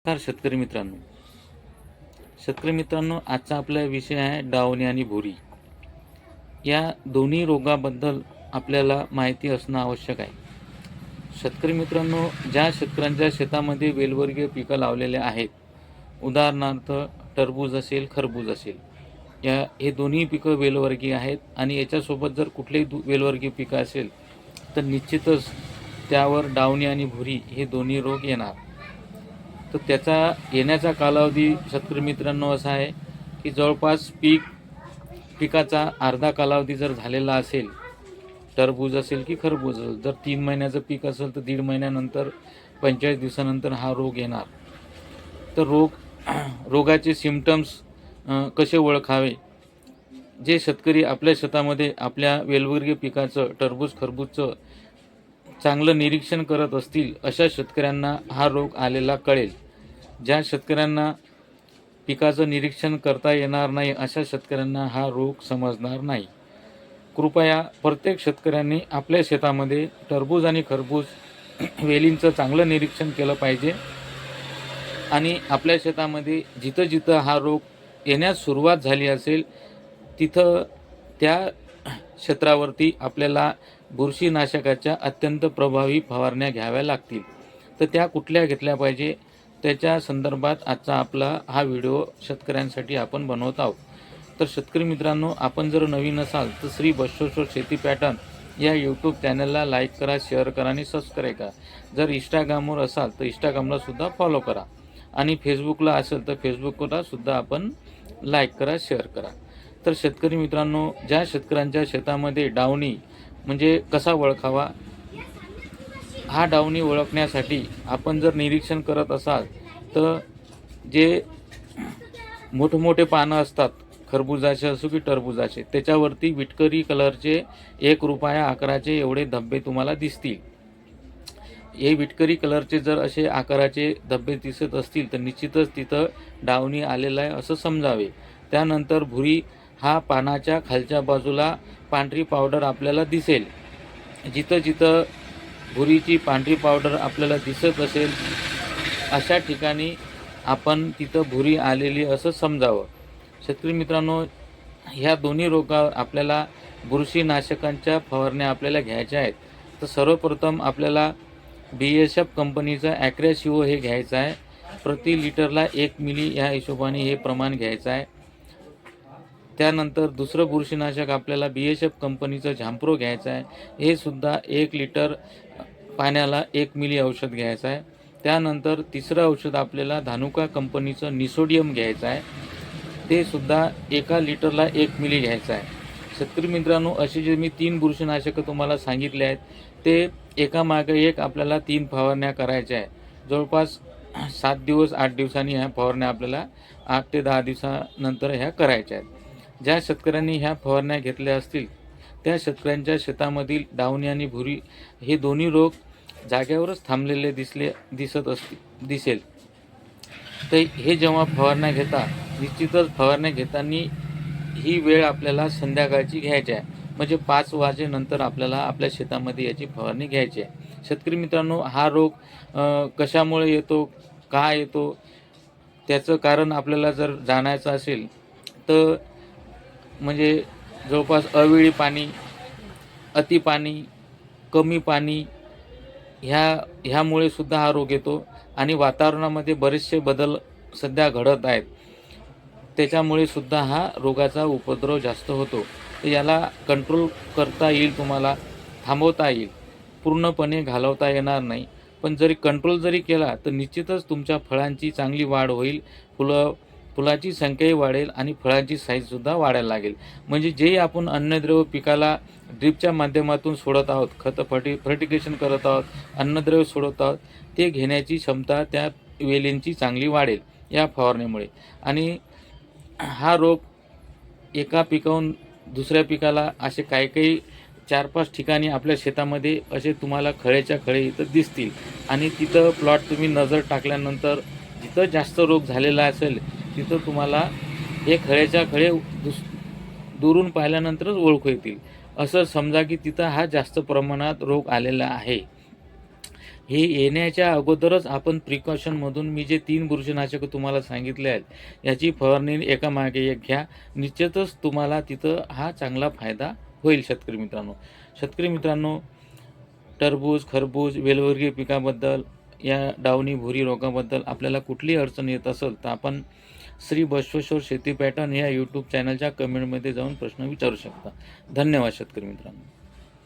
नमस्कार शेतकरी मित्रांनो, आजचा आपला विषय आहे डावणी आणि भुरी. या दोन्ही रोगाबद्दल आपल्याला माहिती असणं आवश्यक आहे. शेतकरी मित्रांनो, ज्या शेतकऱ्यांच्या शेतामध्ये वेलवर्गीय पिकं लावलेले आहेत, उदाहरणार्थ टरबूज असेल, खरबूज असेल, हे दोन्ही पिकं वेलवर्गीय आहेत आणि याच्यासोबत जर कुठलेही वेलवर्गीय पिकं असेल तर निश्चितच त्यावर डावणी आणि भुरी हे दोन्ही रोग येणार. तर त्याचा येण्याचा कालावधी शेतकरी मित्रांनो असा आहे की जवळपास पिकाचा अर्धा कालावधी जर झालेला असेल, टरबूज असेल की खरबूज असेल, जर 3 महिन्याचं पीक असेल तर 1.5 महिन्यानंतर 45 दिवसानंतर हा रोग येणार. तर रोगाचे सिम्पटम्स कसे ओळखावे, जे शेतकरी आपल्या शेतामध्ये आपल्या वेलवर्गीय पिकाचं टरबूज खरबूजचं चांगलं निरीक्षण करत असतील अशा शेतकऱ्यांना हा रोग आलेला कळेल. ज्या शेतकऱ्यांना पिकाचं निरीक्षण करता येणार नाही अशा शेतकऱ्यांना हा रोग समजणार नाही. कृपया प्रत्येक शेतकऱ्यांनी आपल्या शेतामध्ये टरबूज आणि खरबूज वेलींचं चांगलं निरीक्षण केलं पाहिजे आणि आपल्या शेतामध्ये जिथं जिथं हा रोग येण्यास सुरुवात झाली असेल तिथं त्या क्षेत्रावरती आपल्याला बुरशीनाशकाच्या अत्यंत प्रभावी फवारण्या घ्याव्या लागतील. तर त्या कुठल्या घेतल्या पाहिजे त्याच्या संदर्भात आजचा आपला हा व्हिडिओ शेतकऱ्यांसाठी आपण बनवत आहोत. तर शेतकरी मित्रांनो, आपण जर नवीन असाल तर श्री बसवेश्वर शेती पॅटर्न या यूट्यूब चॅनलला लाईक करा, शेअर करा आणि सबस्क्राईब करा. जर इंस्टाग्रामवर असाल तर इंस्टाग्रामला सुद्धा फॉलो करा आणि फेसबुकला असेल तर फेसबुकला सुद्धा आपण लाईक करा, शेअर करा. तर शेतकरी मित्रांनो, ज्या शेतकऱ्यांच्या शेतामध्ये डावणी म्हणजे कसा ओळखावा, हा डावणी ओळखण्यासाठी आपण जर निरीक्षण करत असाल तर जे मोठमोठे पानं असतात खरबुजाचे असो की टरबुजाचे, त्याच्यावरती विटकरी कलरचे 1 रुपया आकाराचे एवढे धब्बे तुम्हाला दिसतील. हे विटकरी कलरचे जर असे आकाराचे धब्बे दिसत असतील तर निश्चितच तिथं डावणी आलेला आहे असं समजावे. त्यानंतर भुरी हा पानाच्या खालच्या बाजूला पांढरी पावडर आपल्याला दिसेल. जिथं जिथं भुरीची पांढरी पावडर आपल्याला दिसत असेल अशा ठिकाणी आपण तिथं भुरी आलेली असं समजावं. शेतकरी मित्रांनो, ह्या दोन्ही रोगावर आपल्याला बुरशीनाशकांच्या फवारण्या आपल्याला घ्यायच्या आहेत. तर सर्वप्रथम आपल्याला BASF कंपनीचा ॲक्रेशिओ हे घ्यायचं आहे. प्रति लिटरला 1 मिली या हिशोबाने हे प्रमाण घ्यायचं आहे. त्यानंतर दुसरं बुरशीनाशक आपल्याला BASF कंपनीचं झांप्रो घ्यायचं आहे. हे सुद्धा 1 लिटर पाण्याला 1 मिली औषध घ्यायचं आहे. त्यानंतर तिसरं औषध आपल्याला धानुका कंपनीचं निसोडियम घ्यायचं आहे. ते सुद्धा 1 लिटरला 1 मिली घ्यायचं आहे. शेतकरी मित्रांनो, असे जे मी 3 बुरशीनाशकं तुम्हाला सांगितले आहेत ते एकामागे एक आपल्याला 3 फवारण्या करायच्या आहे. जवळपास 7 दिवस 8 दिवसांनी ह्या फवारण्या आपल्याला 8 ते 10 दिवसानंतर ह्या करायच्या आहेत. ज्या शेतकऱ्यांनी ह्या फवारण्या घेतल्या असतील त्या शेतकऱ्यांच्या शेतामधील डावणी आणि भुरी हे दोन्ही रोग जागेवरच थांबलेले दिसेल. तर हे जेव्हा फवारण्या घेता, निश्चितच फवारण्या घेताना ही वेळ आपल्याला संध्याकाळची घ्यायची आहे. म्हणजे 5 वाजेनंतर आपल्याला आपल्या शेतामध्ये याची फवारणी घ्यायची आहे. शेतकरी मित्रांनो, हा रोग कशामुळे येतो, का येतो, त्याचं कारण आपल्याला जर जाणायचं असेल तर म्हणजे जवळपास अवेळी पाणी, अति पाणी, कमी पाणी ह्यामुळे सुद्धा हा रोग येतो आणि वातावरणामध्ये बरेचसे बदल सध्या घडत आहेत. त्याच्यामुळे सुद्धा हा रोगाचा उपद्रव जास्त होतो. तर याला कंट्रोल करता येईल, तुम्हाला थांबवता येईल, पूर्णपणे घालवता येणार नाही. पण कंट्रोल जरी केला तर निश्चितच तुमच्या फळांची चांगली वाढ होईल. फुलाची संख्याही वाढेल आणि फळांची साईजसुद्धा वाढायला लागेल. म्हणजे जे आपण अन्नद्रव्य पिकाला ड्रिपच्या माध्यमातून सोडत आहोत, फर्टिगेशन करत आहोत, अन्नद्रव्य सोडत आहोत, ते घेण्याची क्षमता त्या वेलींची चांगली वाढेल या फवारणीमुळे. आणि हा रोग एका पिकाहून दुसऱ्या पिकाला असे काही 4-5 ठिकाणी आपल्या शेतामध्ये असे तुम्हाला खळेच्या खळे इथं दिसतील आणि तिथं प्लॉट तुम्ही नजर टाकल्यानंतर जिथं जास्त रोग झालेला असेल तिथं तुम्हाला हे खळेच्या खळे दुरून पाहिल्यानंतरच ओळखू येतील. असं समजा की तिथं हा जास्त प्रमाणात रोग आलेला आहे. हे येण्याच्या अगोदरच आपण प्रिकॉशनमधून मी जे 3 बुरशीनाशकं तुम्हाला सांगितले आहेत याची फवारणी एका मागे एक घ्या. निश्चितच तुम्हाला तिथं हा चांगला फायदा होईल शेतकरी मित्रांनो. शेतकरी मित्रांनो, टरबूज, खरबूज, वेलवर्गीय पिकाबद्दल या डावणी भुरी रोगाबद्दल आपल्याला कुठलीही अडचण येत असेल तर आपण श्री बसवेश्वर शेती पॅटर्न या यूट्यूब चॅनलच्या कमेंटमध्ये जाऊन प्रश्न विचारू शकता. धन्यवाद शेतकरी मित्रांनो.